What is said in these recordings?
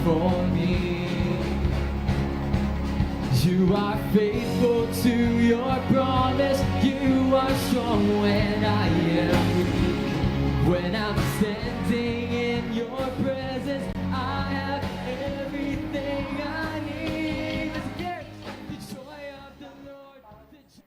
for me. You are faithful to your promise. You are strong when I am weak. When I'm standing in your presence, I have everything I need. Let's get the joy of the Lord. The joy.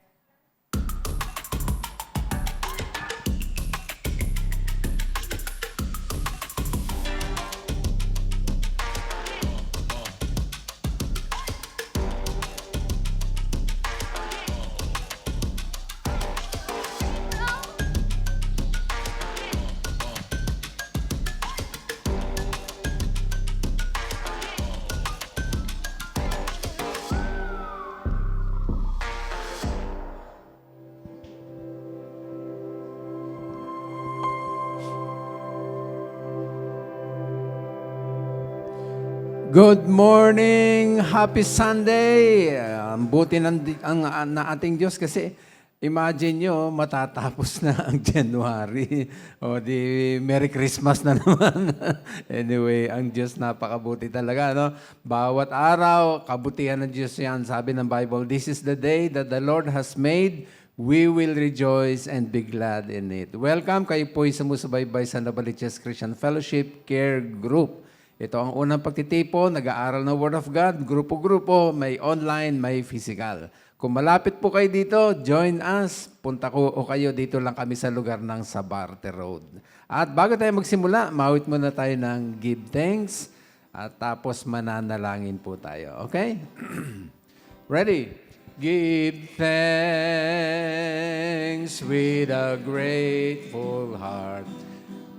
Good morning! Happy Sunday! Ang buti na ating Diyos kasi imagine nyo, matatapos na ang January. O di Merry Christmas na naman. Anyway, ang Diyos napakabuti talaga. No? Bawat araw, kabutihan ng Diyos yan. Sabi ng Bible, this is the day that the Lord has made. We will rejoice and be glad in it. Welcome kayo po'y sumusubaybay sa Novaliches Christian Fellowship Care Group. Ito ang unang pagtitipon, nag-aaral ng Word of God, grupo-grupo, may online, may physical. Kung malapit po kayo dito, join us. Punta ko o kayo, dito lang kami sa lugar ng Sabarte Road. At bago tayo magsimula, mawit muna tayo ng give thanks at tapos mananalangin po tayo. Okay? Ready? Give thanks with a grateful heart.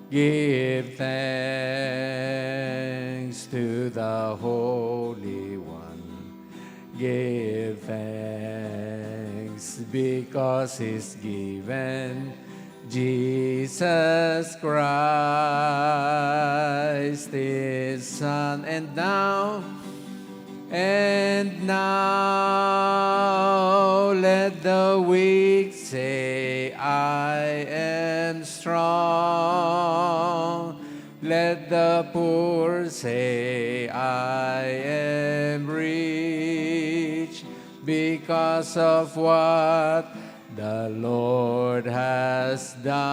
Give thanks to the Holy One. Give thanks because He's given Jesus Christ, His Son. And now, let the weak say, I am strong. Let the poor say, I am rich because of what the Lord has done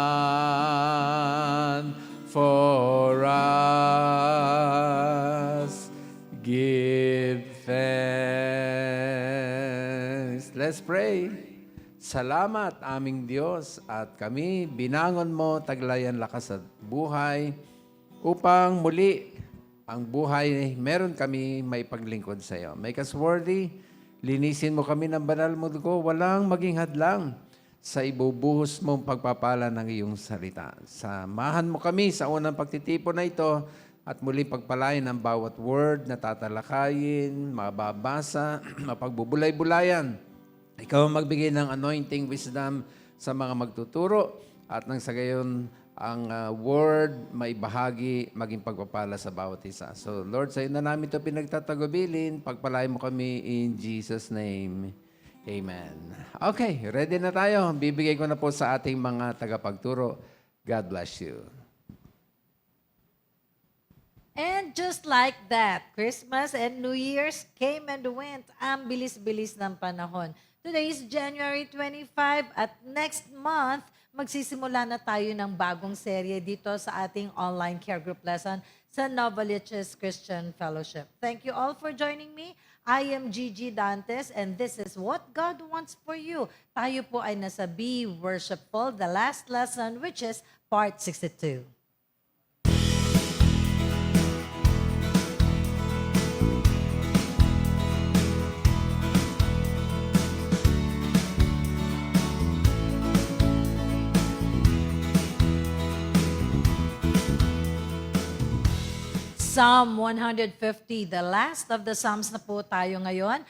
for us. Give thanks. Let's pray. Salamat aming Diyos at kami binangon mo taglayan lakas at buhay upang muli ang buhay meron kami may paglingkod sa iyo. Make us worthy. Linisin mo kami ng banal mo dugo. Walang maging hadlang sa ibubuhos mong pagpapala ng iyong salita. Samahan mo kami sa unang pagtitipon na ito at muli pagpalain ang bawat word na tatalakayin, mababasa, mapagbubulay-bulayan. Ikaw ang magbigay ng anointing wisdom sa mga magtuturo at nang sa gayon ang word may bahagi maging pagpapala sa bawat isa. So Lord, sa iyo na namin ito pinagtatagubilin. Pagpalain mo kami in Jesus' name. Amen. Okay, ready na tayo. Bibigay ko na po sa ating mga tagapagturo. God bless you. And just like that, Christmas and New Year's came and went. Ang bilis-bilis ng panahon. Today is January 25 at next month, magsisimula na tayo ng bagong serye dito sa ating online care group lesson sa Novaliches Christian Fellowship. Thank you all for joining me. I am Gigi Dantes and this is What God Wants for You. Tayo po ay nasa Be Worshipful, the last lesson, which is part 62. Psalm 150, the last of the Psalms na po tayo ngayon.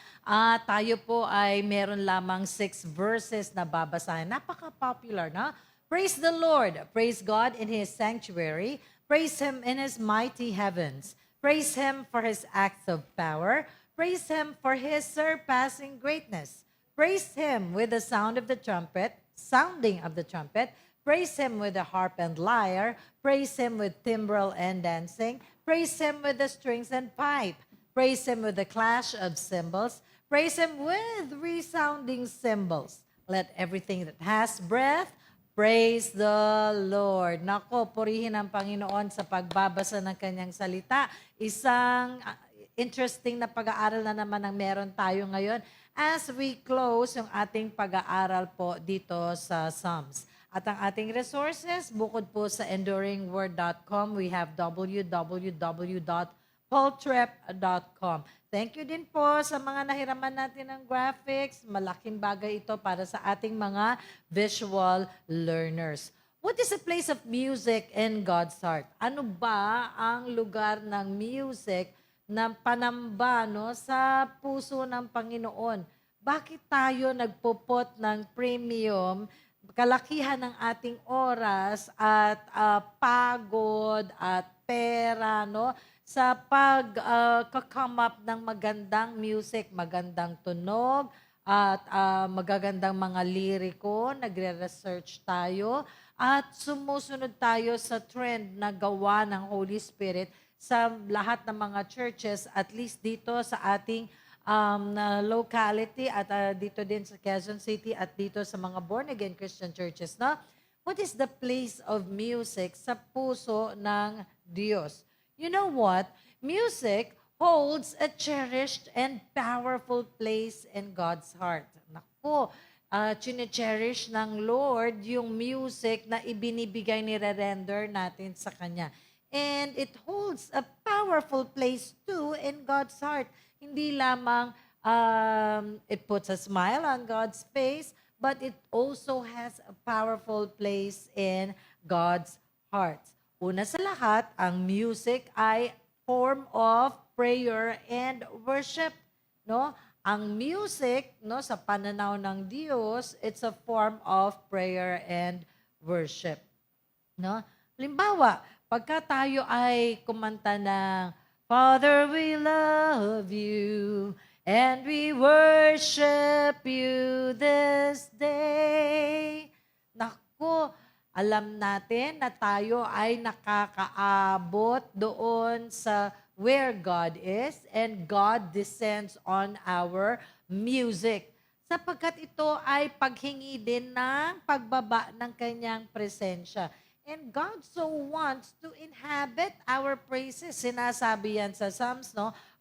Tayo po ay meron lamang 6 verses na babasahin. Napaka-popular na. Praise the Lord. Praise God in His sanctuary. Praise Him in His mighty heavens. Praise Him for His acts of power. Praise Him for His surpassing greatness. Praise Him with the sound of the trumpet, sounding of the trumpet. Praise Him with the harp and lyre. Praise Him with timbrel and dancing. Praise Him with the strings and pipe. Praise Him with the clash of cymbals. Praise Him with resounding cymbals. Let everything that has breath praise the Lord. Nako, purihin ang Panginoon sa pagbabasa ng Kanyang salita. Isang interesting na pag-aaral na naman ang meron tayo ngayon as we close yung ating pag-aaral po dito sa Psalms. At ang ating resources, bukod po sa enduringword.com, we have www.paultrep.com. Thank you din po sa mga nahiraman natin ng graphics. Malaking bagay ito para sa ating mga visual learners. What is a place of music in God's heart? Ano ba ang lugar ng music na panamba sa puso ng Panginoon? Bakit tayo nagpupot ng premium, kalakihan ng ating oras at pagod at pera, sa come up ng magandang music, magandang tunog, at magagandang mga liriko, nagre-research tayo, at sumusunod tayo sa trend na gawa ng Holy Spirit sa lahat ng mga churches, at least dito sa ating locality, at dito din sa Quezon City, at dito sa mga born-again Christian churches. What is the place of music sa puso ng Diyos? You know what? Music holds a cherished and powerful place in God's heart. Naku, chine-cherish ng Lord yung music na ibinibigay, nire-render natin sa Kanya. And it holds a powerful place too in God's heart. Hindi lamang it puts a smile on God's face, but it also has a powerful place in God's heart. Una sa lahat, ang music ay form of prayer and worship. Ang music, sa pananaw ng Diyos, it's a form of prayer and worship. Halimbawa, pagka tayo ay kumanta ng Father, we love you and we worship you this day. Naku, alam natin na tayo ay nakakaabot doon sa where God is, and God descends on our music. Sapagkat ito ay paghingi din ng pagbaba ng Kanyang presensya. And God so wants to inhabit our praises. Sinasabi yan sa Psalms,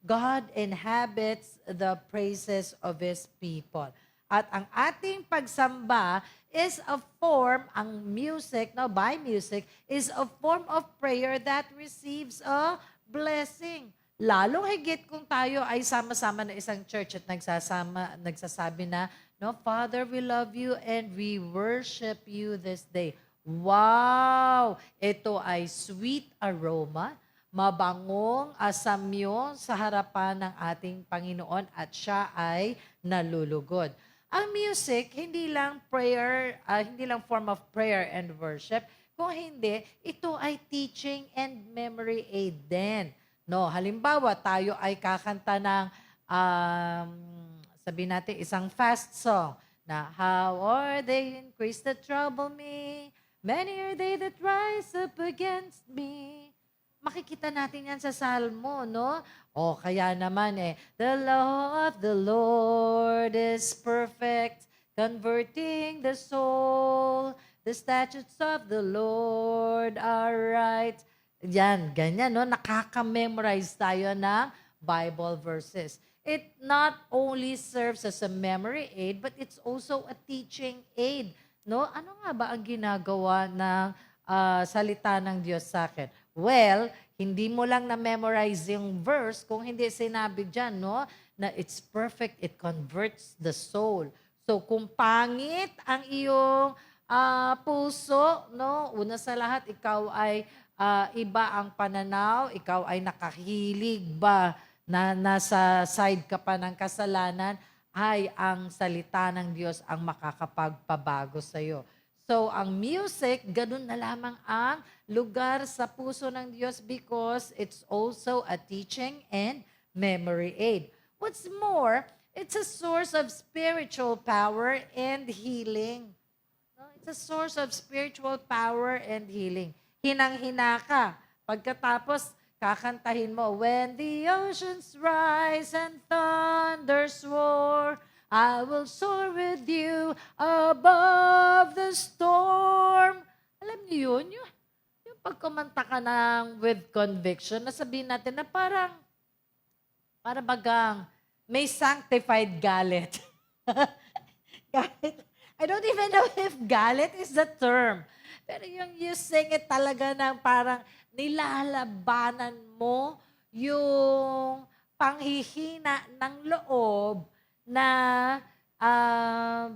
God inhabits the praises of His people. At ang ating pagsamba is a form, ang music, by music, is a form of prayer that receives a blessing. Lalong higit kung tayo ay sama-sama na isang church at nagsasabi na, Father, we love you and we worship you this day. Wow! Ito ay sweet aroma, mabangong asamyo sa harapan ng ating Panginoon at siya ay nalulugod. Ang music, hindi lang form of prayer and worship. Kung hindi, ito ay teaching and memory aid din. Halimbawa, tayo ay kakanta ng, sabihin natin, isang fast song na, How are they increased that trouble me? Many are they that rise up against me. Makikita natin yan sa Salmo, O kaya naman The law of the Lord is perfect, converting the soul. The statutes of the Lord are right. Yan, ganyan, nakaka-memorize tayo ng Bible verses. It not only serves as a memory aid, but it's also a teaching aid. Ano nga ba ang ginagawa ng salita ng Diyos sa akin? Well, hindi mo lang na-memorize yung verse kung hindi sinabi dyan, na it's perfect, it converts the soul. So, kung pangit ang iyong puso, una sa lahat, ikaw ay iba ang pananaw, ikaw ay nakahilig ba na nasa side ka pa ng kasalanan, ay ang salita ng Diyos ang makakapagpabago sa iyo. So, ang music, ganun na lamang ang lugar sa puso ng Diyos because it's also a teaching and memory aid. What's more, it's a source of spiritual power and healing. It's a source of spiritual power and healing. Hinang-hina ka. Pagkatapos, kakantahin mo, when the oceans rise and thunders roar, I will soar with you above the storm. Alam niyo yun? Yung pagkumanta ka ng with conviction, nasabihin natin na para bagang may sanctified galit. Galit. I don't even know if galit is the term. Pero yung you sing it talaga ng parang nilalabanan mo yung panghihina ng loob na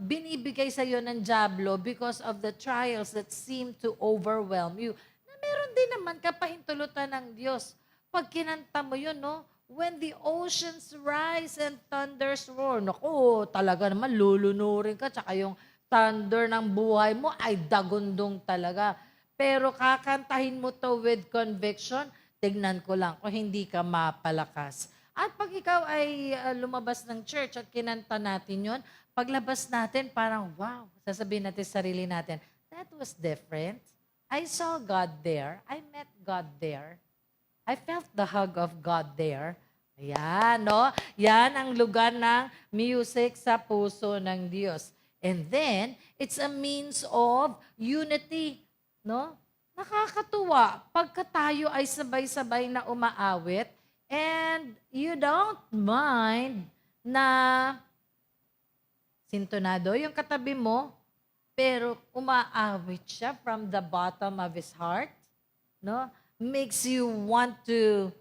binibigay sa iyo ng diablo because of the trials that seem to overwhelm you. Na meron din naman kapahintulutan ng Diyos. Pag kinanta mo yun, no? When the oceans rise and thunders roar, naku, talaga naman lulunurin ka. Tsaka yung thunder ng buhay mo ay dagundong talaga. Pero kakantahin mo to with conviction, tignan ko lang kung hindi ka mapalakas. At pag ikaw ay lumabas ng church at kinanta natin yon, paglabas natin parang, wow, sasabihin natin sa sarili natin, that was different. I saw God there. I met God there. I felt the hug of God there. Ayan, no? Yan ang lugar ng music sa puso ng Diyos. And then, it's a means of unity, no? Nakakatuwa pagka tayo ay sabay-sabay na umaawit and you don't mind na sintonado yung katabi mo, pero umaawit siya from the bottom of his heart, no? Makes you want to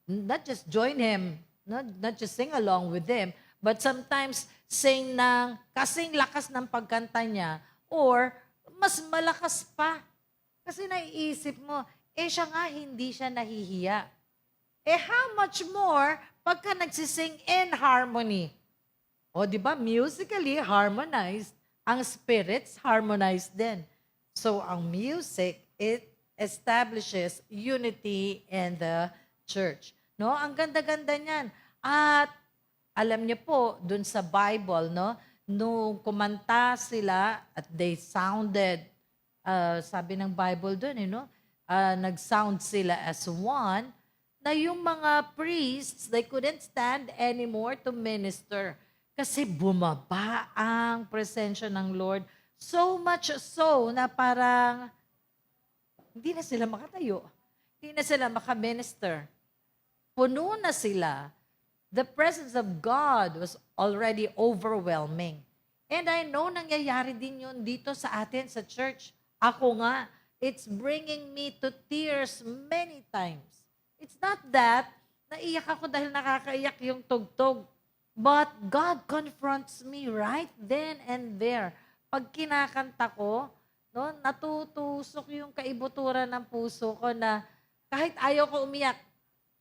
not just join him, not just sing along with him, but sometimes sing ng kasing lakas ng pagkanta niya or mas malakas pa. Kasi naiisip mo, siya nga hindi siya nahihiya. How much more pagka nagsising in harmony? O, di ba, musically harmonized, ang spirits harmonized din. So, ang music, it establishes unity in the church. No? Ang ganda-ganda niyan. At alam niyo po, dun sa Bible, no, nung kumanta sila at they sounded, sabi ng Bible dun, nag-sound sila as one, na yung mga priests, they couldn't stand anymore to minister. Kasi bumaba ang presensya ng Lord. So much so na parang hindi na sila makatayo. Hindi na sila makaminister. Puno na sila. The presence of God was already overwhelming. And I know nangyayari din yun dito sa atin sa church. Ako nga, it's bringing me to tears many times. It's not that naiyak ako dahil nakakaiyak yung tugtog. But God confronts me right then and there. Pag kinakanta ko, no, natutusok yung kaibuturan ng puso ko na kahit ayaw ko umiyak,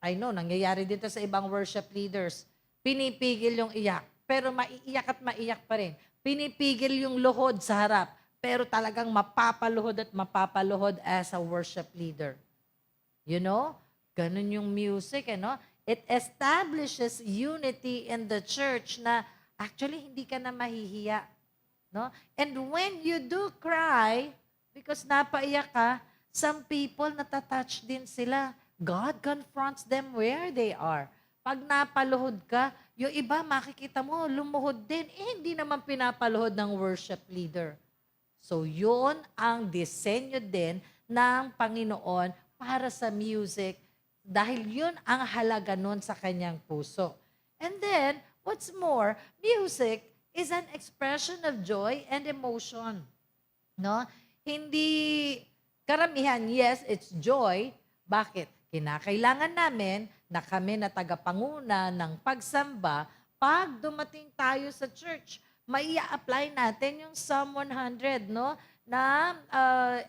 I know, nangyayari dito sa ibang worship leaders, pinipigil yung iyak, pero maiiyak at maiyak pa rin. Pinipigil yung luhod sa harap, pero talagang mapapaluhod at mapapaluhod as a worship leader. You know? Ganun yung music, It establishes unity in the church na actually hindi ka na mahihiya. No? And when you do cry, because napaiyak ka, some people natatouch din sila. God confronts them where they are. Pag napaluhod ka, yung iba makikita mo, lumuhod din. Hindi naman pinapaluhod ng worship leader. So yun ang disenyo din ng Panginoon para sa music dahil yun ang halaga nun sa kanyang puso. And then, what's more, music is an expression of joy and emotion. No? Hindi karamihan, yes, it's joy. Bakit? Kinakailangan namin na kami na tagapanguna ng pagsamba pag dumating tayo sa church. Mai-apply natin yung Psalm 100, no? Na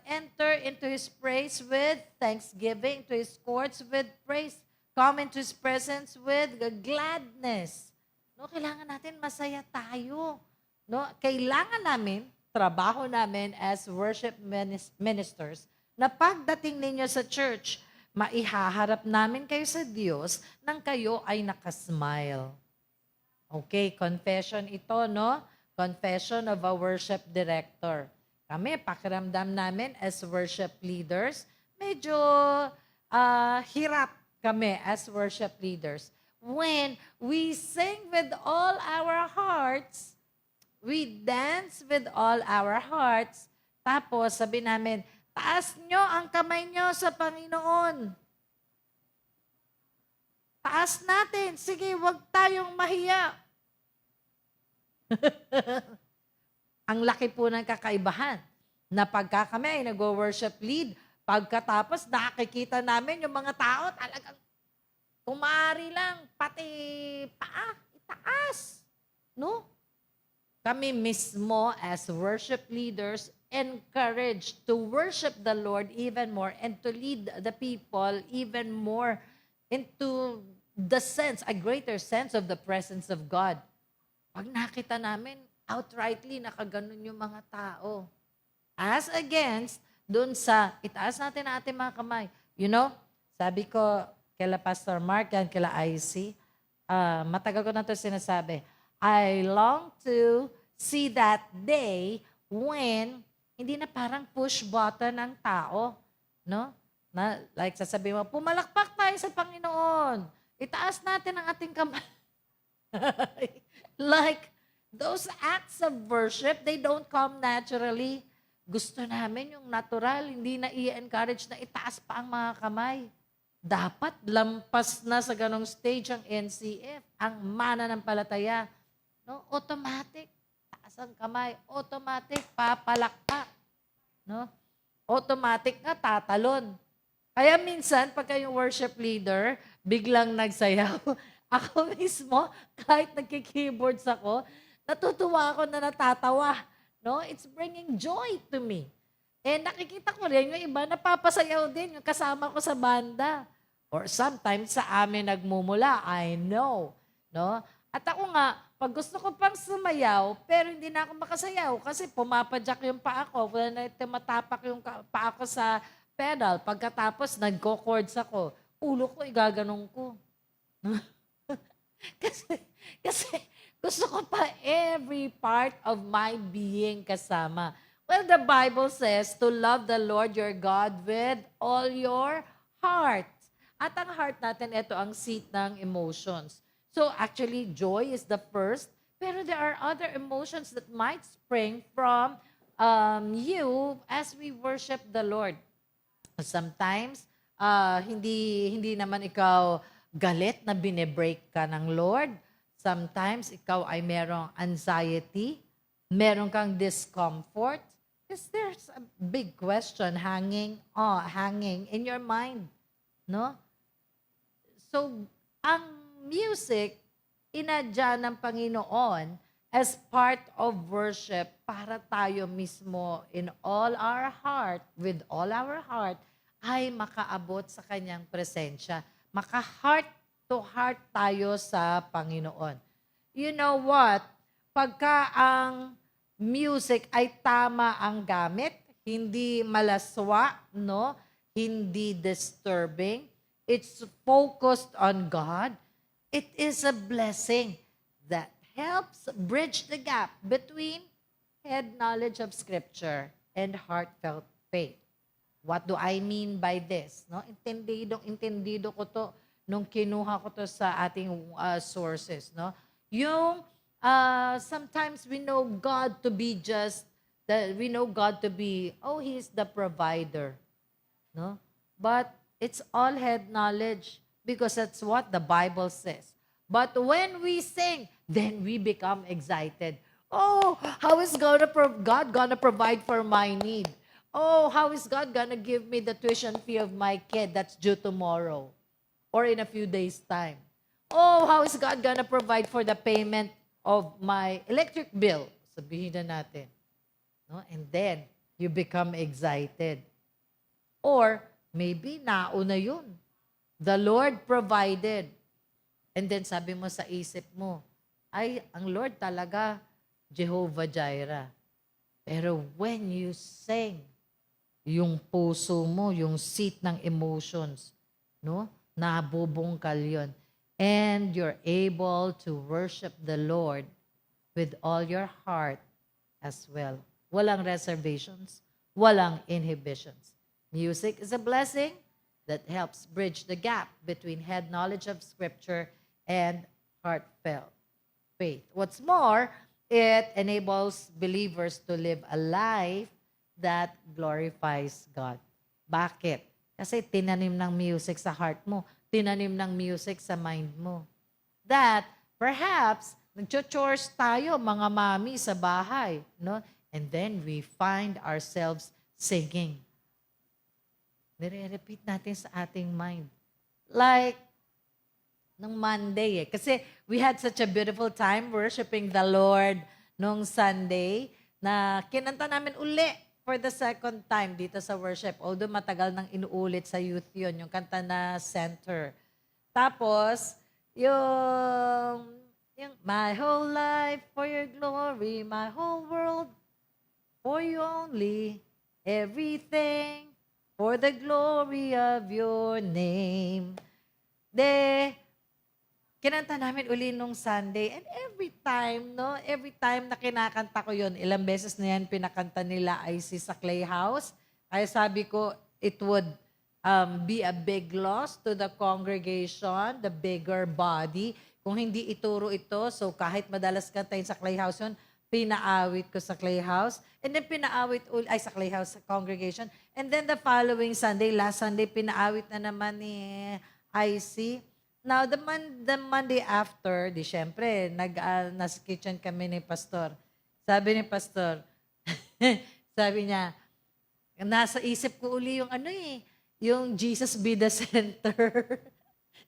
enter into His praise with thanksgiving, to His courts with praise, come into His presence with gladness. No, kailangan natin masaya tayo. No, kailangan namin, trabaho namin as worship ministers, na pagdating ninyo sa church, maihaharap namin kayo sa Diyos nang kayo ay nakasmile. Okay, confession ito, no? Confession of a worship director. Kami, pakiramdam namin as worship leaders, medyo hirap kami as worship leaders. When we sing with all our hearts, we dance with all our hearts, tapos sabi namin, taas nyo ang kamay nyo sa Panginoon. Taas natin. Sige, wag tayong mahiya. Ang laki po ng kakaibahan na pagka kami ay nag-worship lead, pagkatapos nakikita namin yung mga tao talagang umari lang, pati paa, itaas. No? Kami mismo as worship leaders encouraged to worship the Lord even more and to lead the people even more into the sense, a greater sense of the presence of God. Pag nakita namin, outrightly nakaganon yung mga tao. As against, dun sa, itaas natin ang ating mga kamay. You know, sabi ko, kila Pastor Mark and kila IC, matagal ko na ito sinasabi, I long to see that day when hindi na parang push button ng tao. No? Na, like sasabihin mo, pumalakpak tayo sa Panginoon. Itaas natin ang ating kamay. Like, those acts of worship, they don't come naturally. Gusto namin yung natural, hindi na i-encourage na itaas pa ang mga kamay. Dapat lampas na sa ganong stage ang NCF, ang mananampalataya. No? Automatic, taas ang kamay. Automatic, papalakpak. No? Automatic nga, tatalon. Kaya minsan, pagka yung worship leader, biglang nagsayaw, ako mismo, kahit nagki-keyboards ako, natutuwa ako na natatawa. No? It's bringing joy to me. And nakikita ko rin yung iba, napapasayaw din yung kasama ko sa banda. Or sometimes sa amin nagmumula, I know. No? At ako nga, pag gusto ko pang sumayaw, pero hindi na ako makasayaw kasi pumapadyak yung paa ko, wala na matapak yung paa ko sa pedal. Pagkatapos, nagko-chords ako. Ulo ko, igaganong ko. kasi gusto ko pa every part of my being kasama. Well, the Bible says to love the Lord your God with all your heart. At ang heart natin, ito ang seat ng emotions. So actually, joy is the first, pero there are other emotions that might spring from you as we worship the Lord. Sometimes, hindi naman ikaw galit na binebreak ka ng Lord. Sometimes, ikaw ay merong anxiety, meron kang discomfort. Because there's a big question hanging in your mind. No? So, ang music, inadya ng Panginoon as part of worship para tayo mismo in all our heart, with all our heart, ay makaabot sa kanyang presensya. Maka-heart to heart tayo sa Panginoon. You know what? Pagka ang music ay tama ang gamit, hindi malaswa, no? Hindi disturbing, it's focused on God, it is a blessing that helps bridge the gap between head knowledge of Scripture and heartfelt faith. What do I mean by this? No, entendido ko to nung kinuha ko to sa ating sources. No, yung sometimes we know God to be He's the provider. No, but it's all head knowledge because that's what the Bible says. But when we sing, then we become excited. Oh, how is God gonna provide for my need? Oh, how is God gonna give me the tuition fee of my kid that's due tomorrow or in a few days' time? Oh, how is God gonna provide for the payment of my electric bill? Sabihin na natin. No? And then, you become excited. Or, maybe nauna yun. The Lord provided. And then sabi mo sa isip mo, ay, ang Lord talaga, Jehovah Jireh. Pero when you sing, yung puso mo, yung seat ng emotions, no? Nabubungkal yun. And you're able to worship the Lord with all your heart as well. Walang reservations, walang inhibitions. Music is a blessing. that helps bridge the gap between head knowledge of Scripture and heartfelt faith. What's more, it enables believers to live a life that glorifies God. Bakit? Kasi tinanim ng music sa heart mo, tinanim ng music sa mind mo. That perhaps nagcho-chores tayo mga mami sa bahay, no? And then we find ourselves singing. Nire-repeat natin sa ating mind. Like nung Monday Kasi we had such a beautiful time worshiping the Lord nung Sunday na kinanta namin uli for the second time dito sa worship. Although matagal nang inuulit sa youth yun, yung kanta na Center. Tapos, yung my whole life for your glory, my whole world for you only, everything for the glory of your name. Kinanta namin uli nung Sunday. And every time na kinakanta ko yun, ilang beses na yan pinakanta nila IC sa Clay House. Kaya sabi ko, it would be a big loss to the congregation, the bigger body. Kung hindi ituro ito, so kahit madalas kantayin sa Clay House yun, pinaawit ko sa Clay House. And then sa Clay House congregation. And then the following Sunday, last Sunday, pinaawit na naman ni IC. Now, the Monday after, syempre, nasa kitchen kami ni Pastor. Sabi ni Pastor, sabi niya, nasa isip ko uli yung Jesus be the center.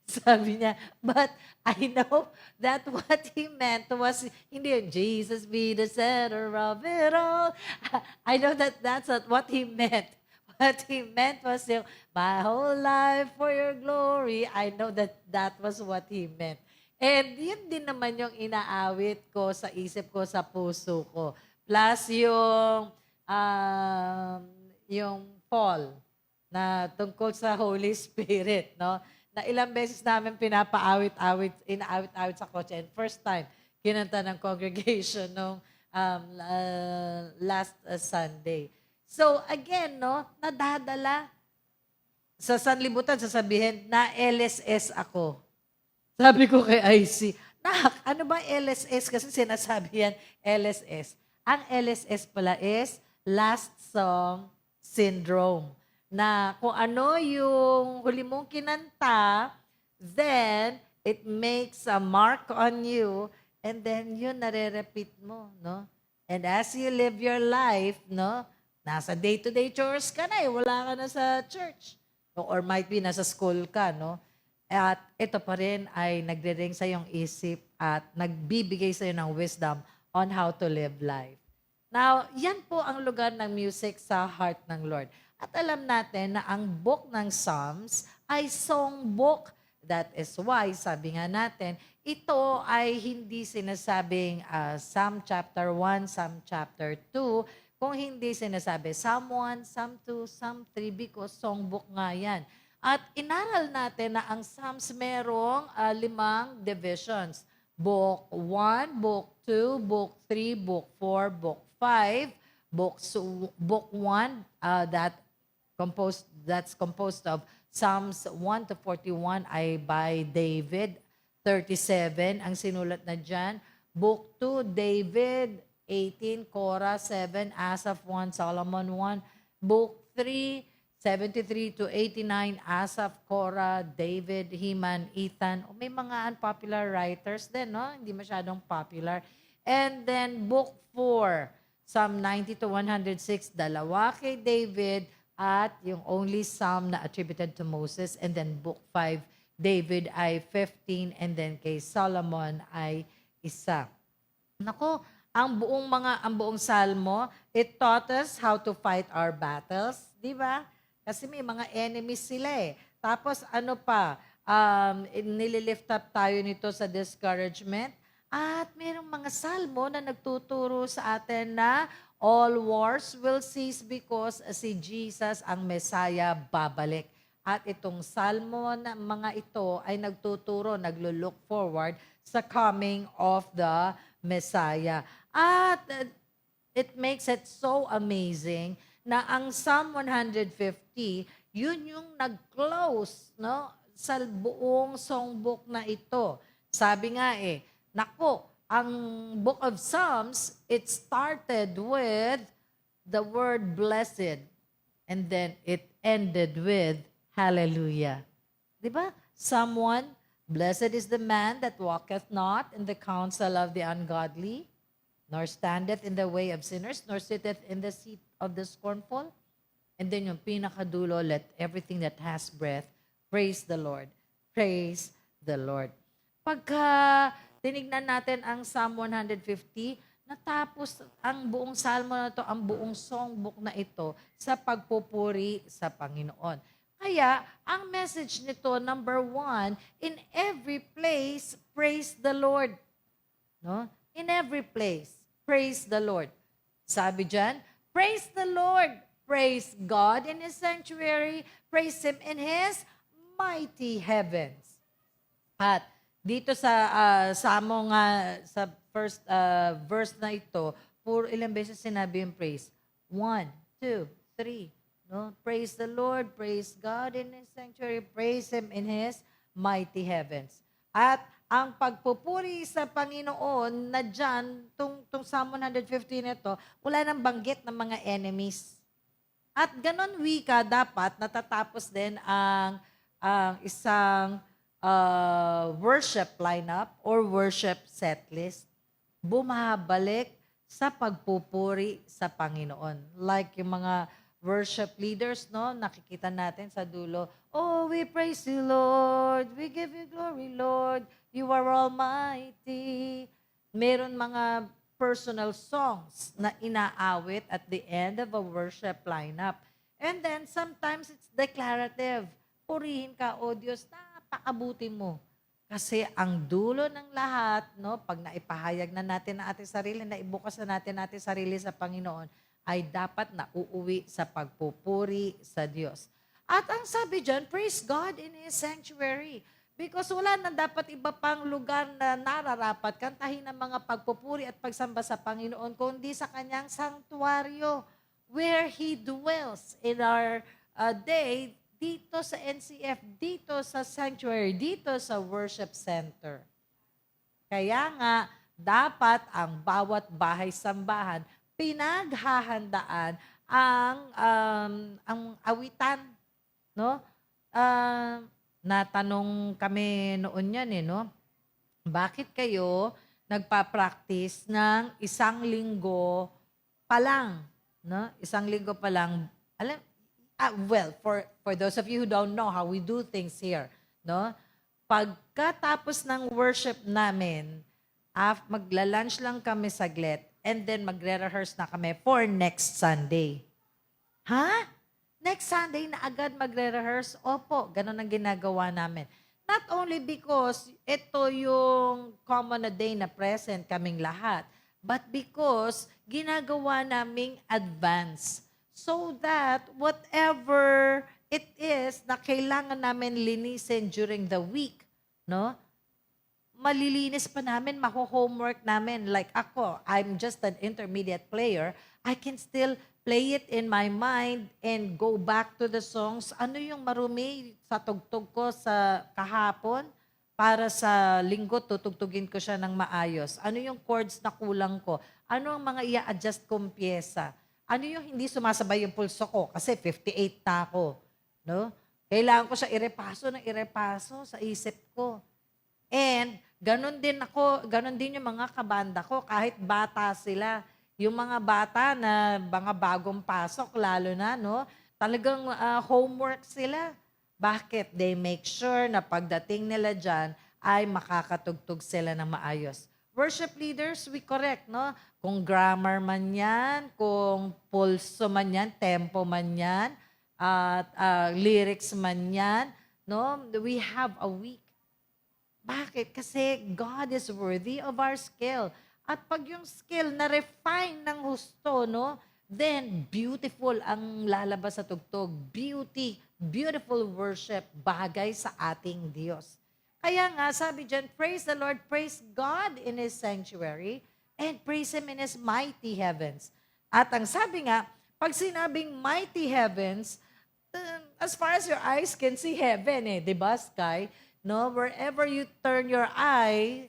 Sabi niya, but I know that what he meant was, hindi yung Jesus be the center of it all. I know that that's not what he meant. What he meant was yung, my whole life for your glory. I know that was what he meant. And yun din naman yung inaawit ko sa isip ko, sa puso ko. Plus yung Paul na tungkol sa Holy Spirit, no? Na ilang beses namin inaawit-awit sa kotse. And first time, kinanta ng congregation nung last Sunday. So again, no, nadadala. Sa sanlibutan, sasabihin, na LSS ako. Sabi ko kay IC, Nak, ano ba LSS? Kasi sinasabi yan, LSS. Ang LSS pala is Last Song Syndrome. Na kung ano yung huli mong kinanta, then it makes a mark on you, and then yun nare-repeat mo, no? And as you live your life, no, nasa day-to-day chores ka na wala ka na sa church. Or might be nasa school ka, no? At ito pa rin ay nagre-ring sa iyong isip at nagbibigay sa iyo ng wisdom on how to live life. Now, yan po ang lugar ng music sa heart ng Lord. At alam natin na ang book ng Psalms ay songbook. That is why, sabi nga natin, ito ay hindi sinasabing Psalm chapter 1, Psalm chapter 2, kung hindi sinasabi Psalm 1, Psalm 2, Psalm 3, because songbook nga yan. At inaral natin na ang Psalms merong 5 divisions. Book 1, Book 2, Book 3, Book 4, Book 5. Book 1, that's composed of Psalms 1 to 41 ay by David. 37 ang sinulat na dyan. Book 2, David. 18, Korah. 7, Asaph. 1, Solomon. 1. Book 3, 73 to 89, Asaph, Korah, David, Heman, Ethan. May mga unpopular writers din, no? Hindi masyadong popular. And then Book 4, Psalm 90 to 106, dalawa kay David at yung only Psalm na attributed to Moses. And then Book 5, David ay 15 and then kay Solomon ay 1. Nako, ang buong salmo, it taught us how to fight our battles, di ba? Kasi may mga enemies sila eh. Tapos ano pa, nililift up tayo nito sa discouragement. At mayroong mga salmo na nagtuturo sa atin na all wars will cease because si Jesus, ang Messiah, babalik. At itong salmo na mga ito ay nagtuturo, naglo-look forward sa coming of the Messiah. At it makes it so amazing na ang Psalm 150, Yun yung nag-close, no, sa buong songbook na ito. Sabi nga nako, ang Book of Psalms, it started with the word blessed, and then it ended with hallelujah. Di ba? Psalm 1, blessed is the man that walketh not in the counsel of the ungodly, nor standeth in the way of sinners, nor sitteth in the seat of the scornful. And then yung pinakadulo, let everything that has breath praise the Lord. Praise the Lord. Pagka tinignan natin ang Psalm 150, natapos ang buong salmo na to, ang buong songbook na ito sa pagpupuri sa Panginoon. Kaya, ang message nito, number 1, in every place, praise the Lord. No? In every place, praise the Lord. Sabi dyan, praise the Lord. Praise God in His sanctuary. Praise Him in His mighty heavens. At dito sa Samo nga, sa first verse na ito, ilang beses sinabi yung praise? 1, 2, 3. No? Praise the Lord, praise God in His sanctuary, praise Him in His mighty heavens. At ang pagpupuri sa Panginoon na dyan, tong Psalm 150 na ito, wala nang banggit ng mga enemies. At ganon wika, dapat natatapos din ang isang worship lineup or worship setlist. Bumabalik sa pagpupuri sa Panginoon. Like yung mga worship leaders, no, nakikita natin sa dulo, oh, we praise you, Lord. We give you glory, Lord. You are almighty. Meron mga personal songs na inaawit at the end of a worship lineup. And then, sometimes it's declarative. Purihin ka, O Diyos, napakabuti mo. Kasi ang dulo ng lahat, no, pag naipahayag na natin ang ating sarili, naibukas na natin ating sarili sa Panginoon, ay dapat na uuwi sa pagpupuri sa Diyos. At ang sabi dyan, praise God in His sanctuary. Because wala na dapat iba pang lugar na nararapat kantahin ng mga pagpupuri at pagsamba sa Panginoon, kundi sa Kanyang sanctuaryo where He dwells in our day, dito sa NCF, dito sa sanctuary, dito sa worship center. Kaya nga, dapat ang bawat bahay-sambahan, pinaghahandaan ang awitan, no? Natanong kami noon yan, no? Bakit kayo nagpa-practice ng isang linggo pa lang, no? Isang linggo pa lang. Well, for those of you who don't know how we do things here, no? Pagkatapos ng worship namin, magla-lunch lang kami saglit, and then magre-rehearse na kami for next Sunday. Ha? Next Sunday na agad magre-rehearse? Opo, ganun ang ginagawa namin. Not only because ito yung common na day na present kaming lahat, but because ginagawa naming advance. So that whatever it is na kailangan namin linisin during the week, no? Malilinis pa namin, maho-homework namin. Like ako, I'm just an intermediate player. I can still play it in my mind and go back to the songs. Ano yung marumi sa tugtog ko sa kahapon? Para sa linggo, tutugtugin ko siya ng maayos. Ano yung chords na kulang ko? Ano ang mga i-adjust kong pyesa? Ano yung hindi sumasabay yung pulso ko? Kasi 58 na ako. No? Kailangan ko siya irepaso sa isip ko. And ganun din yung mga kabanda ko, kahit bata sila. Yung mga bata na mga bagong pasok, lalo na, no? Talagang homework sila. Bakit? They make sure na pagdating nila dyan ay makakatugtog sila ng maayos. Worship leaders, we correct, no? Kung grammar man yan, kung pulso man yan, tempo man yan, at lyrics man yan, no? We have a week. Bakit? Kasi God is worthy of our skill. At pag yung skill na-refine ng husto, no? Then, beautiful ang lalabas sa tugtog. Beautiful worship, bagay sa ating Diyos. Kaya nga, sabi dyan, praise the Lord, praise God in His sanctuary, and praise Him in His mighty heavens. At ang sabi nga, pag sinabing mighty heavens, as far as your eyes can see heaven eh, 'di ba, Sky? No, wherever you turn your eyes,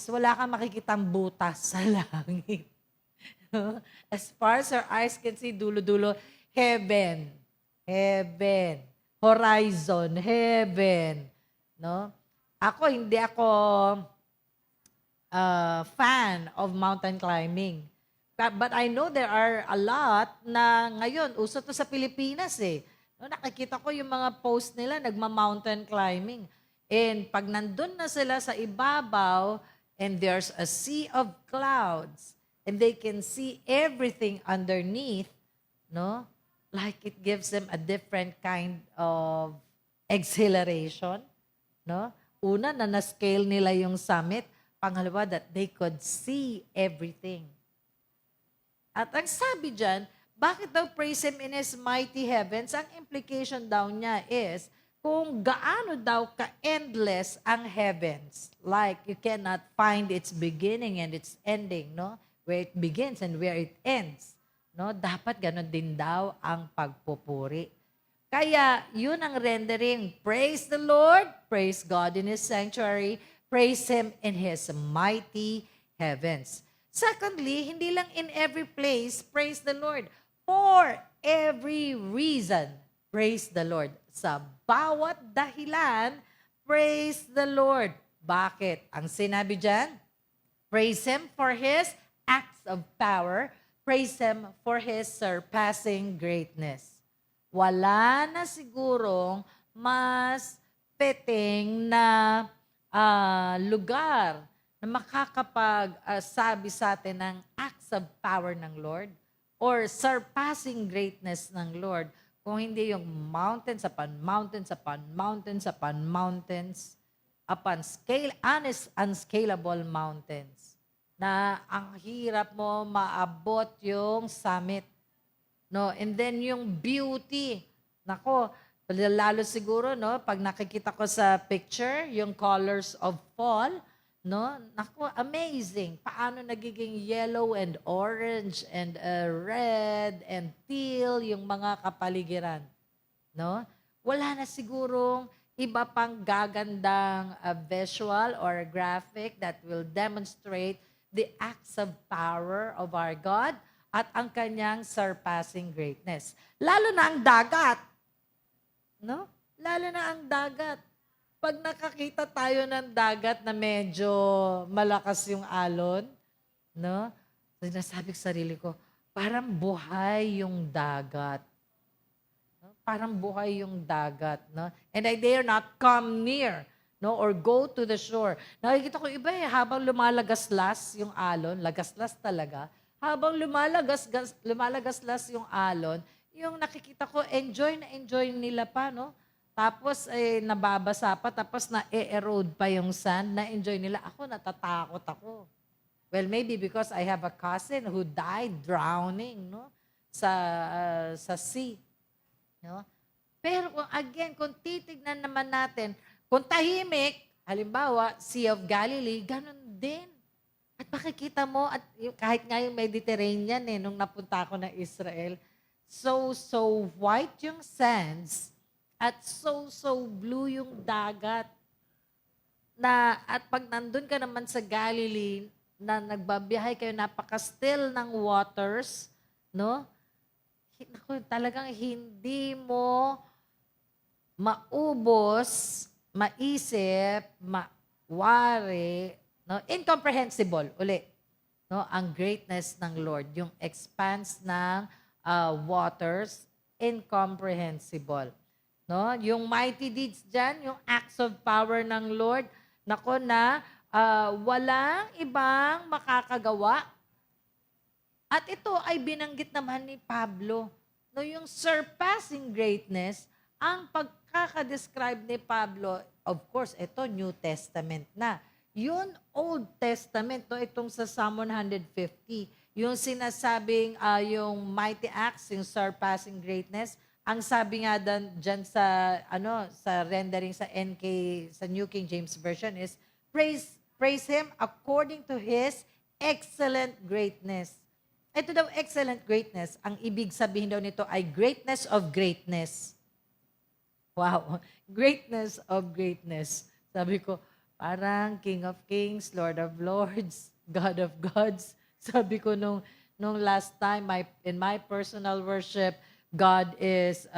wala kang makikitang butas sa langit. No? As far as our eyes can see, dulo-dulo, heaven. Heaven. Horizon, heaven. No? Hindi ako fan of mountain climbing. But I know there are a lot na ngayon, uso to sa Pilipinas eh. No, nakikita ko yung mga post nila, nagma-mountain climbing. And pag nandun na sila sa ibabaw, and there's a sea of clouds, and they can see everything underneath, no? Like it gives them a different kind of exhilaration, no? Una, na na-scale nila yung summit. Pangalawa, that they could see everything. At ang sabi dyan, bakit daw praise Him in His mighty heavens? Ang implication daw niya is, kung gaano daw ka-endless ang heavens. Like, you cannot find its beginning and its ending, no? Where it begins and where it ends. No? Dapat ganon din daw ang pagpupuri. Kaya, yun ang rendering. Praise the Lord, praise God in His sanctuary, praise Him in His mighty heavens. Secondly, hindi lang in every place, praise the Lord. For every reason, praise the Lord. Sa bawat dahilan, praise the Lord. Bakit? Ang sinabi dyan, praise Him for His acts of power. Praise Him for His surpassing greatness. Wala na sigurong mas fitting na lugar na makakapag-sabi sa atin ng acts of power ng Lord or surpassing greatness ng Lord kung hindi yung mountains upon mountains upon mountains upon mountains upon unscalable mountains na ang hirap mo maabot yung summit. No? And then yung beauty. Nako, lalo siguro, no, pag nakikita ko sa picture, yung colors of fall, no? Naku, amazing. Paano nagiging yellow and orange and red and teal yung mga kapaligiran, no? Wala na sigurong iba pang gagandang visual or graphic that will demonstrate the acts of power of our God at ang kanyang surpassing greatness. Lalo na ang dagat, no? Lalo na ang dagat. Pag nakakita tayo ng dagat na medyo malakas yung alon, no? Sinasabi ko sa sarili ko, parang buhay yung dagat. No? Parang buhay yung dagat, no? And I dare not come near, no, or go to the shore. Nakikita ko iba habang lumalagaslas yung alon, lagaslas talaga, habang lumalagaslas yung alon, yung nakikita ko, enjoy nila pa, no? Tapos, nababasa pa, tapos na-erode pa yung sand, na-enjoy nila. Ako, natatakot ako. Well, maybe because I have a cousin who died drowning, no? Sa sea. No? Pero again, kung titignan naman natin, kung tahimik, halimbawa, Sea of Galilee, ganun din. At makikita mo, at kahit nga yung Mediterranean, nung napunta ako ng Israel, so white yung sands, at so blue yung dagat. At pag nandun ka naman sa Galilee, na nagbabiyahe kayo, napaka-still ng waters, no? Naku, talagang hindi mo maubos, maisip, mawari, no? Incomprehensible, uli, no? Ang greatness ng Lord, yung expanse ng waters, incomprehensible. No? Yung mighty deeds dyan, yung acts of power ng Lord, nako na walang ibang makakagawa. At ito ay binanggit naman ni Pablo. No, yung surpassing greatness, ang pagkakadescribe ni Pablo, of course, ito New Testament na. Yun Old Testament, no, itong sa Psalm 150, yung sinasabing yung mighty acts, yung surpassing greatness, ang sabi nga dyan sa rendering sa sa New King James Version is praise Him according to His excellent greatness Ito daw, excellent greatness. Ang ibig sabihin daw nito ay greatness of greatness. Wow, greatness of greatness. Sabi ko, parang King of Kings, Lord of Lords, God of Gods. Sabi ko nung last time, in my personal worship, God is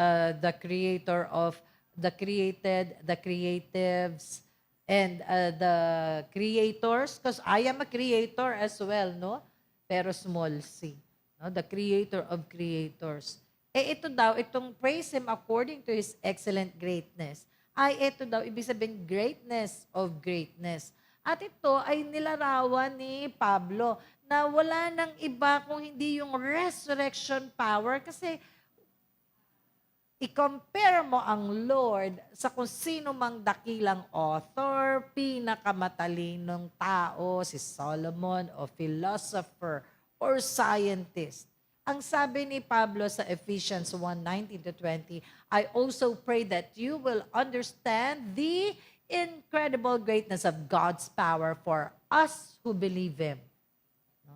the creator of the created, the creatives, and the creators. Because I am a creator as well, no? Pero small c. No? The creator of creators. Ito daw, itong praise Him according to His excellent greatness. Ito daw, ibig sabihin, greatness of greatness. At ito ay nilarawan ni Pablo na wala nang iba kung hindi yung resurrection power. Kasi i-compare mo ang Lord sa kung sino mang dakilang author, pinakamatalinong tao, si Solomon, o philosopher, or scientist. Ang sabi ni Pablo sa Ephesians 1:19-20, I also pray that you will understand the incredible greatness of God's power for us who believe Him. No?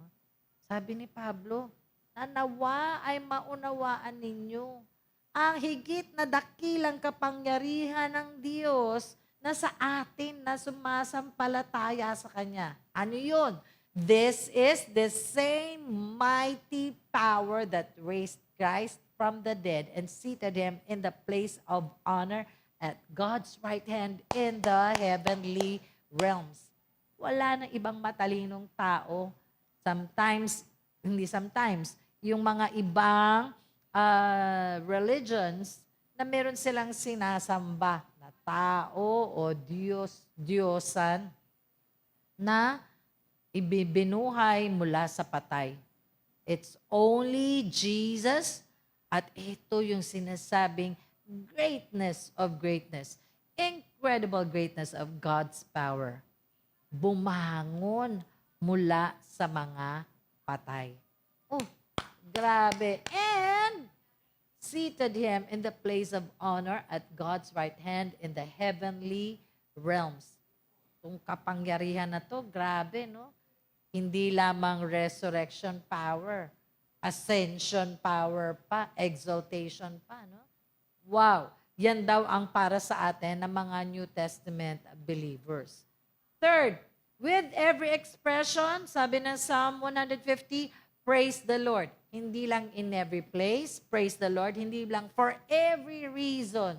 Sabi ni Pablo, na nawa ay maunawaan ninyo ang higit na dakilang kapangyarihan ng Diyos na sa atin na sumasampalataya sa Kanya. Ano yun? This is the same mighty power that raised Christ from the dead and seated Him in the place of honor at God's right hand in the heavenly realms. Wala nang ibang matalinong tao. Yung mga ibang religions na meron silang sinasamba na tao o Diyos, Diyosan na ibibinuhay mula sa patay. It's only Jesus at ito yung sinasabing greatness of greatness. Incredible greatness of God's power. Bumangon mula sa mga patay. Oh, grabe. And seated Him in the place of honor at God's right hand in the heavenly realms. Kung kapangyarihan na to, grabe, no? Hindi lamang resurrection power, ascension power pa, exaltation pa, no? Wow! Yan daw ang para sa atin ng mga New Testament believers. Third, with every expression, sabi ng Psalm 150, praise the Lord. Hindi lang in every place, praise the Lord. Hindi lang for every reason.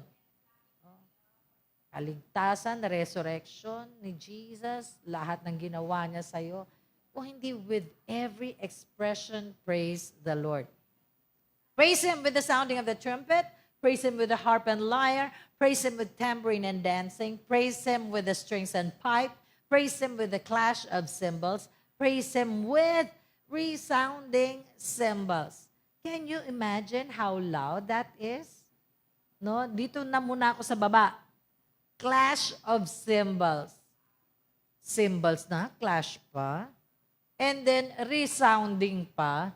Kaligtasan, resurrection ni Jesus, lahat ng ginawa niya sa'yo. O hindi with every expression, praise the Lord. Praise Him with the sounding of the trumpet. Praise Him with the harp and lyre. Praise Him with tambourine and dancing. Praise Him with the strings and pipe. Praise Him with the clash of cymbals. Praise Him with resounding cymbals. Can you imagine how loud that is? No, dito na muna ako sa baba. Clash of cymbals. Cymbals na, clash pa. And then resounding pa.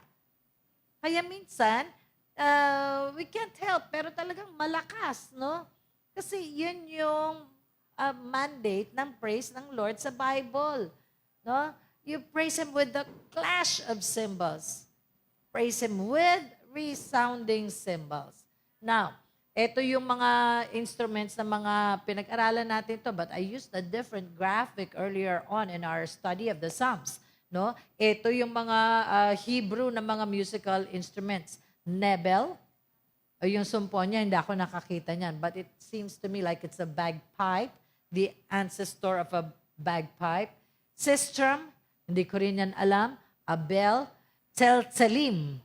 Kaya minsan, we can't help, pero talagang malakas, no? Kasi yun yung mandate ng praise ng Lord sa Bible. No? You praise Him with the clash of cymbals. Praise Him with resounding cymbals. Now, ito yung mga instruments na mga pinag-aralan natin to, but I used a different graphic earlier on in our study of the Psalms. No? Ito yung mga Hebrew na mga musical instruments. Nebel, o yung sumpon niya, hindi ako nakakita niyan, but it seems to me like it's a bagpipe, the ancestor of a bagpipe. Sistrum, hindi ko rin yan alam. A bell. Tseltselim,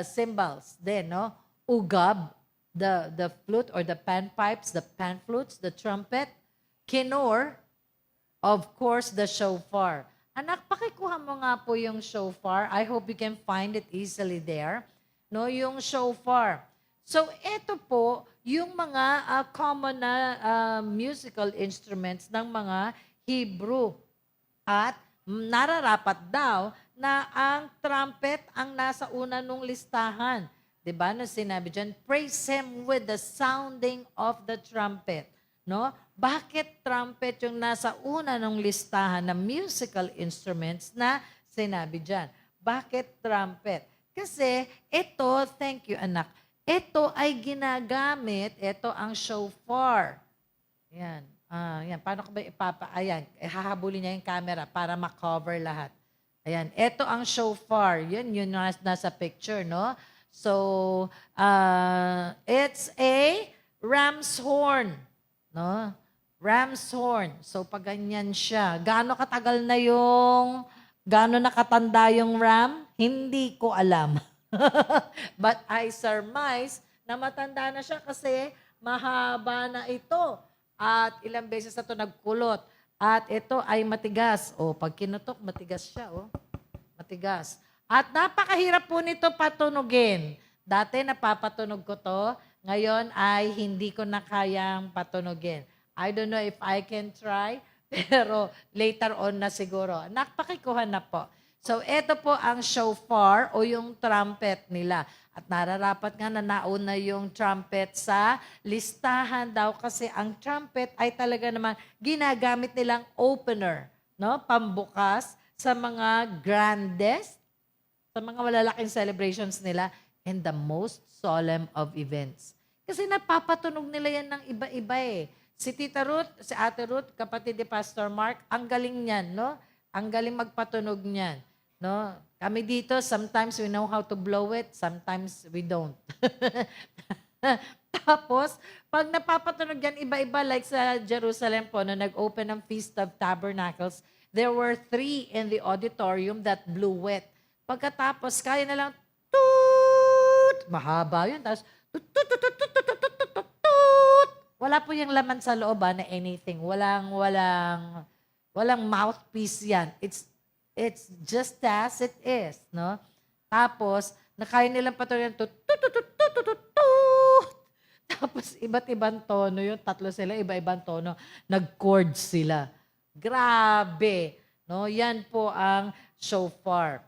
cymbals din, no? Ugab, the flute or the panpipes, the pan flutes, the trumpet. Kinor, of course, the shofar. Anak, pakikuha mo nga po yung shofar. I hope you can find it easily there. No, yung shofar. So, ito po, yung mga common na musical instruments ng mga Hebrew. At nararapat daw na ang trumpet ang nasa una nung listahan. Diba? Na sinabi dyan, praise Him with the sounding of the trumpet. No? Bakit trumpet yung nasa una ng listahan ng musical instruments na sinabi dyan? Bakit trumpet? Kasi ito, thank you anak, ito ay ginagamit, ito ang shofar. Yan. Yan. Paano ko ba ayan, hahabulin niya yung camera para ma-cover lahat. Ayan. Ito ang shofar. Yun nasa picture, no? So, it's a ram's horn. No? Ram's horn. So, pag ganyan siya. Gaano nakatanda yung ram? Hindi ko alam. But I surmise na matanda na siya kasi mahaba na ito. At ilang beses na ito nagkulot. At ito ay matigas. O, pag kinutok, matigas siya. O, matigas. At napakahirap po nito patunogin. Dati napapatunog ko to. Ngayon ay hindi ko na kayang patunogin. I don't know if I can try. Pero later on na siguro. Nakpakikuha na po. So, ito po ang shofar o yung trumpet nila. At nararapat nga na nauna yung trumpet sa listahan daw kasi ang trumpet ay talaga naman ginagamit nilang opener, no? Pambukas sa mga grandest, sa mga malalaking celebrations nila, and the most solemn of events. Kasi napapatunog nila yan ng iba-iba eh. Si Tita Ruth, si Ate Ruth, kapatid ni Pastor Mark, ang galing niyan, no? Ang galing magpatunog niyan, no? Kami dito, sometimes we know how to blow it, sometimes we don't. Tapos, pag napapatunog yan, iba-iba, like sa Jerusalem po, na nag-open ng Feast of Tabernacles, there were 3 in the auditorium that blew it. Pagkatapos, kaya na lang, toot! Mahaba yun. Tapos, toot, toot, toot, toot, toot, toot, toot, toot, toot. Wala po yung laman sa loob na anything. Walang mouthpiece yan. It's just as it is, no? Tapos, nakaya nilang patuloy toot, toot, toot, toot, toot, toot, toot. Tapos, iba't ibang tono yun. 3 sila, iba-ibang tono. Nag-chord sila. Grabe. No? Yan po ang shofar.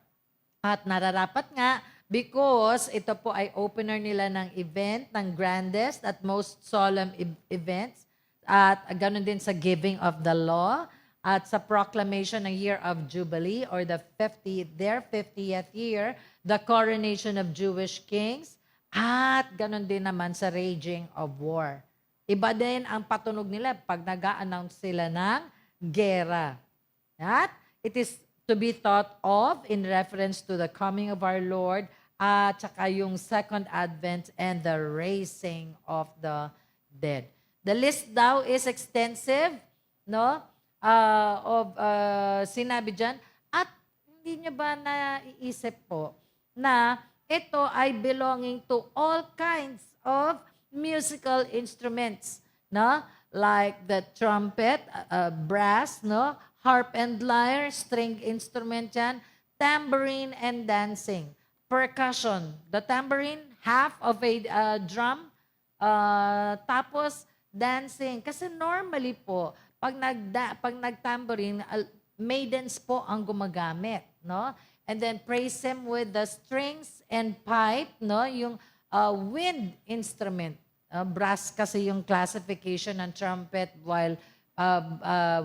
At nararapat nga, because ito po ay opener nila ng event, ng grandest at most solemn events. At ganoon din sa giving of the law. At sa proclamation ng Year of Jubilee or their 50th year, the coronation of Jewish kings. At ganoon din naman sa raging of war. Iba din ang patunog nila pag nag-a-announce sila ng gera. At it is to be thought of in reference to the coming of our Lord at saka yung second advent and the raising of the dead. The list daw is extensive, no? Sinabi dyan. At hindi nyo ba naiisip po na ito ay belonging to all kinds of musical instruments, no? Like the trumpet, brass, no? Harp and lyre, string instrument yan, tambourine and dancing. Percussion. The tambourine, half of a drum, tapos dancing. Kasi normally po, pag nag-tambourine, maidens po ang gumagamit, no? And then praise him with the strings and pipe, no? Yung wind instrument. Brass kasi yung classification ng trumpet while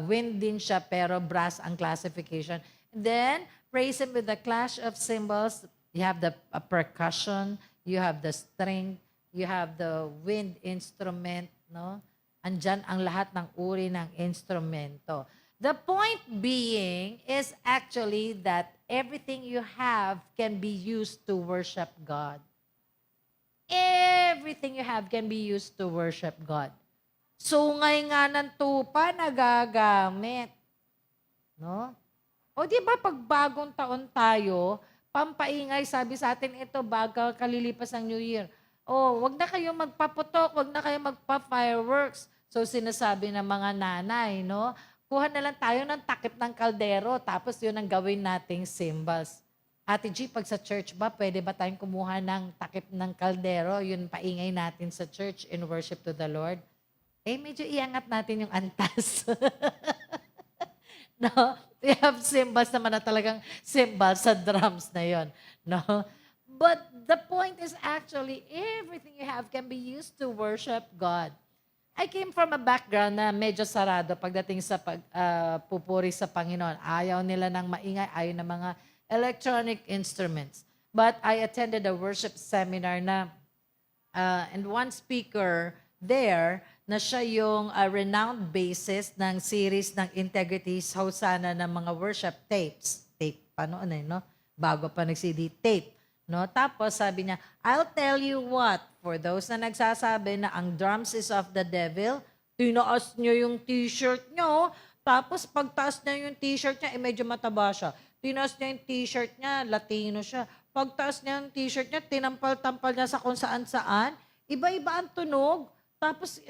wind din siya pero brass ang classification. And then praise him with the clash of cymbals. You have the percussion, you have the string, you have the wind instrument, no? Andyan ang lahat ng uri ng instrumento. The point being is actually that everything you have can be used to worship God. Everything you have can be used to worship God. Sungay nga ng tupa nagagamit. No? O di ba pag bagong taon tayo, pampaingay, sabi sa atin ito, bago kalilipas ng New Year. Oh, wag na kayo magpaputok, wag na kayo magpa-fireworks. So sinasabi ng mga nanay, no? Kuha na lang tayo ng takip ng kaldero, tapos yun ang gawin nating symbols. Ate G, pag sa church ba, pwede ba tayong kumuha ng takip ng kaldero, yun paingay natin sa church in worship to the Lord? Eh, medyo iangat natin yung antas. No? We have cymbals naman na talagang cymbals sa drums na yon, no? But the point is actually, everything you have can be used to worship God. I came from a background na medyo sarado pagdating sa pupuri sa Panginoon. Ayaw nila ng maingay, ayaw ng mga electronic instruments. But I attended a worship seminar na and one speaker there na siya yung renowned bassist ng series ng Integrity's Hosanna ng mga worship tapes. Tape, paano ano yun, no? Bago pa nag-CD, tape. No? Tapos sabi niya, I'll tell you what, for those na nagsasabi na ang drums is of the devil, tinaas niyo yung t-shirt niyo, tapos pagtaas niya yung t-shirt niya, medyo mataba siya. Tinaas niya yung t-shirt niya, Latino siya. Pagtaas niya yung t-shirt niya, tinampal-tampal niya sa kung saan-saan. Iba-iba ang tunog. Tapos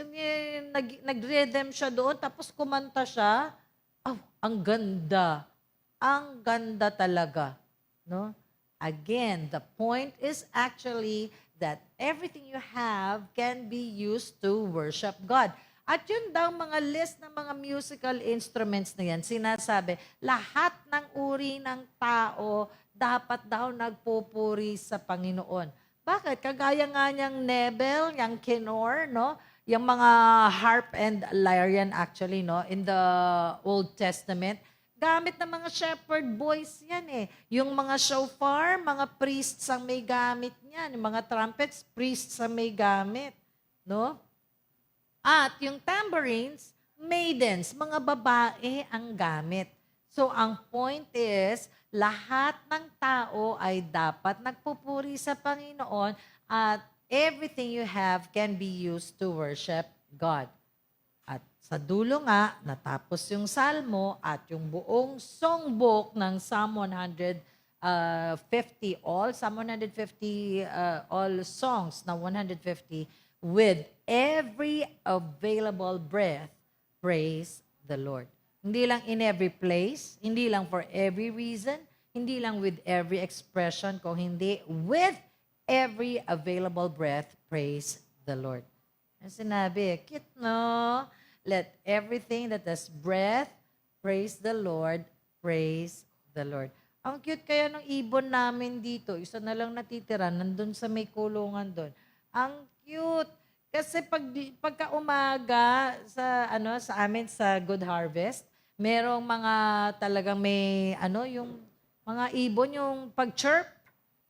nag-rhythm siya doon, tapos kumanta siya. Oh, ang ganda. Ang ganda talaga. No? Again, the point is actually that everything you have can be used to worship God. At yun daw mga list ng mga musical instruments na yan, sinasabi, lahat ng uri ng tao dapat daw nagpupuri sa Panginoon. Bakit? Kagaya nga niyang Nebel, yung Kinnor, no? Yung mga harp and lyre actually, no? In the Old Testament, gamit ng mga shepherd boys yan eh. Yung mga shofar, mga priests ang may gamit niyan. Yung mga trumpets, priests ang may gamit. No? At yung tambourines, maidens, mga babae ang gamit. So ang point is, lahat ng tao ay dapat nagpupuri sa Panginoon at everything you have can be used to worship God. At sa dulo nga, natapos yung salmo at yung buong songbook ng Psalm 150 all songs na 150 with every available breath, praise the Lord. Hindi lang in every place, hindi lang for every reason, hindi lang with every expression, kung hindi with every available breath, praise the Lord. Ang sinabi, cute no? Let everything that has breath, praise the Lord, praise the Lord. Ang cute kaya ng ibon namin dito, isa na lang natitira, nandun sa may kulungan doon. Ang cute. Kasi pagka umaga sa amin sa Good Harvest, merong mga talagang may yung mga ibon, yung pag-chirp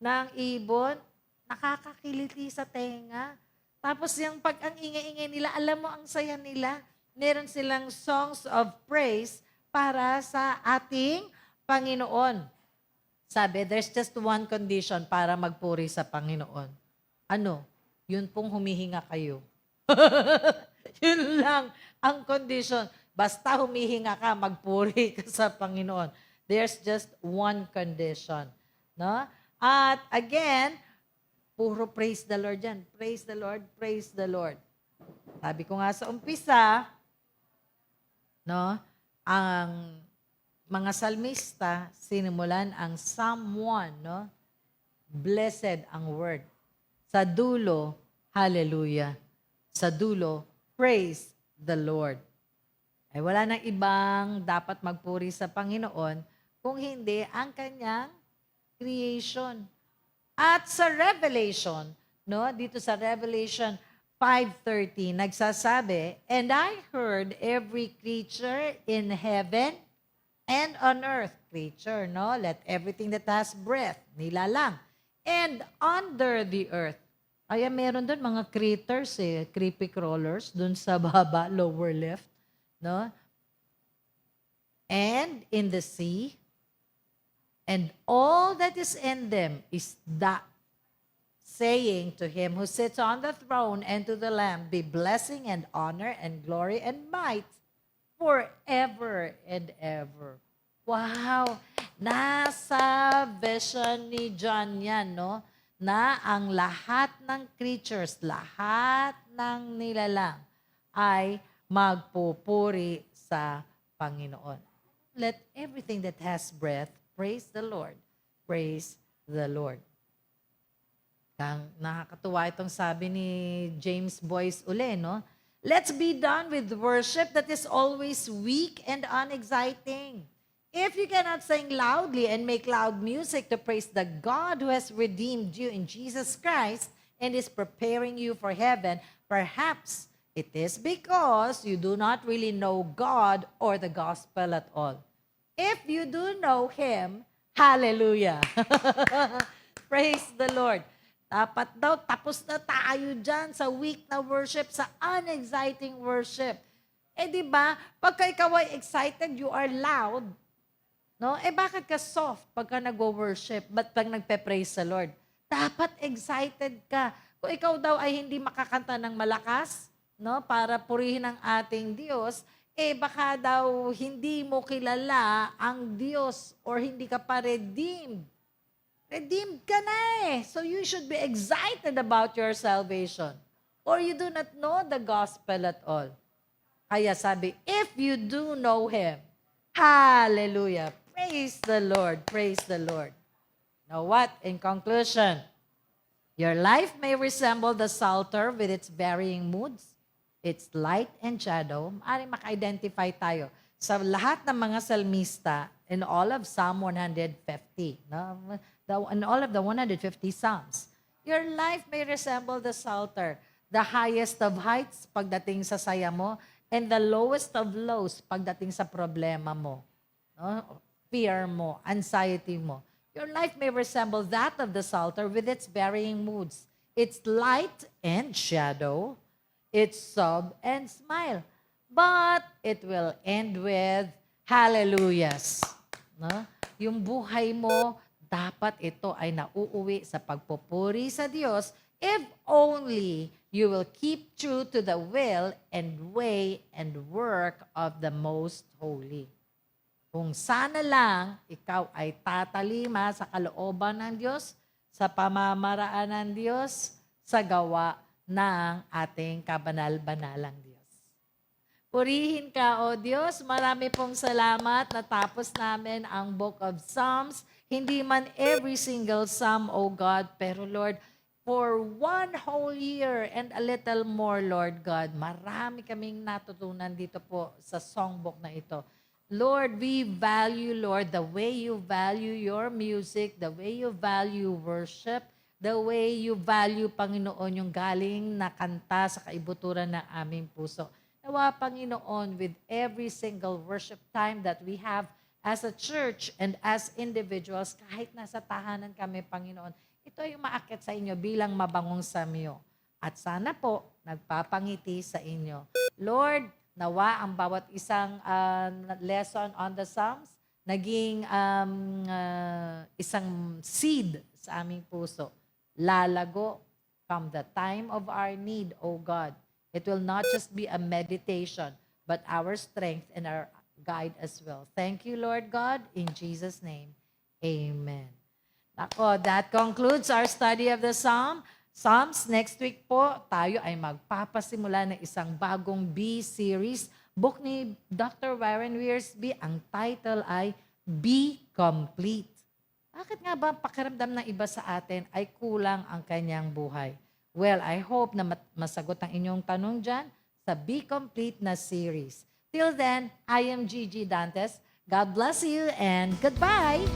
ng ibon, nakakakiliti sa tenga. Tapos yung ang ingay-ingay nila, alam mo ang saya nila. Meron silang songs of praise para sa ating Panginoon. Sabi, there's just one condition para magpuri sa Panginoon. Ano? Yun pong humihinga kayo. Yun lang ang condition. Basta humihinga ka, magpuri ka sa Panginoon. There's just one condition. No? At again, puro praise the Lord yan. Praise the Lord, praise the Lord. Sabi ko nga sa umpisa, no, ang mga salmista, sinimulan ang Psalm 1, no? Blessed ang word. Sa dulo, hallelujah. Sa dulo, praise the Lord. Ay wala nang ibang dapat magpuri sa Panginoon kung hindi ang kanyang creation. At sa Revelation, no, dito sa Revelation 5:30, nagsasabi, and I heard every creature in heaven and on earth, creature, no, let everything that has breath, nilalang, and under the earth. Kaya meron doon mga critters creepy crawlers doon sa baba, lower left, no? And in the sea, and all that is in them is that, saying to him who sits on the throne and to the Lamb, be blessing and honor and glory and might forever and ever. Wow! Nasa vision ni John yan, no? Na ang lahat ng creatures, lahat ng nilalang ay magpupuri sa Panginoon. Let everything that has breath praise the Lord. Praise the Lord. Nakakatuwa itong sabi ni James Boyce uli, no? Let's be done with worship that is always weak and unexciting. If you cannot sing loudly and make loud music to praise the God who has redeemed you in Jesus Christ and is preparing you for heaven, perhaps it is because you do not really know God or the gospel at all. If you do know Him, Hallelujah. Praise the Lord. Dapat daw, tapos na tayo dyan sa week na worship, sa unexciting worship. Eh di ba, pagka ikaw ay excited, you are loud. No? Eh bakit ka soft pagka nag-worship? Ba't pag nagpe-praise sa Lord? Dapat excited ka. Kung ikaw daw ay hindi makakanta ng malakas, no, para purihin ang ating Diyos, eh baka daw hindi mo kilala ang Diyos or hindi ka pa redeemed. Redeemed ka na eh. So you should be excited about your salvation. Or you do not know the gospel at all. Kaya sabi, if you do know Him, hallelujah, praise the Lord, praise the Lord. Now what? In conclusion, your life may resemble the psalter with its varying moods, its light and shadow. Maaaring maka-identify tayo sa lahat ng mga salmista in all of Psalm 150. No? In all of the 150 Psalms. Your life may resemble the psalter, the highest of heights pagdating sa saya mo, and the lowest of lows pagdating sa problema mo. No? Fear mo, anxiety mo. Your life may resemble that of the psalter with its varying moods, its light and shadow, its sob and smile. But it will end with hallelujahs. No? Yung buhay mo, dapat ito ay nauuwi sa pagpupuri sa Diyos if only you will keep true to the will and way and work of the Most Holy. Kung sana lang ikaw ay tatalima sa kalooban ng Diyos, sa pamamaraan ng Diyos, sa gawa ng ating kabanal-banalang Diyos. Purihin ka, O Diyos. Marami pong salamat. Natapos namin ang Book of Psalms. Hindi man every single Psalm, O God, pero Lord, for one whole year and a little more, Lord God, marami kaming natutunan dito po sa songbook na ito. Lord, we value, Lord, the way you value your music, the way you value worship, the way you value, Panginoon, yung galing na kanta sa kaibuturan ng aming puso. Nawa, Panginoon, with every single worship time that we have as a church and as individuals, kahit nasa tahanan kami, Panginoon, ito yung maakyat sa inyo bilang mabangong samyo. At sana po, nagpapangiti sa inyo. Lord, nawa ang bawat isang lesson on the Psalms, naging isang seed sa aming puso. Lalago from the time of our need, O God. It will not just be a meditation, but our strength and our guide as well. Thank you, Lord God. In Jesus' name, amen. Nako, that concludes our study of the Psalms. Next week po, tayo ay magpapasimula ng isang bagong B-series. Book ni Dr. Warren Wiersbe, ang title ay Be Complete. Bakit nga ba pakiramdam ng iba sa atin ay kulang ang kanyang buhay? Well, I hope na masagot ang inyong tanong dyan sa Be Complete na series. Till then, I am Gigi Dantes. God bless you and goodbye!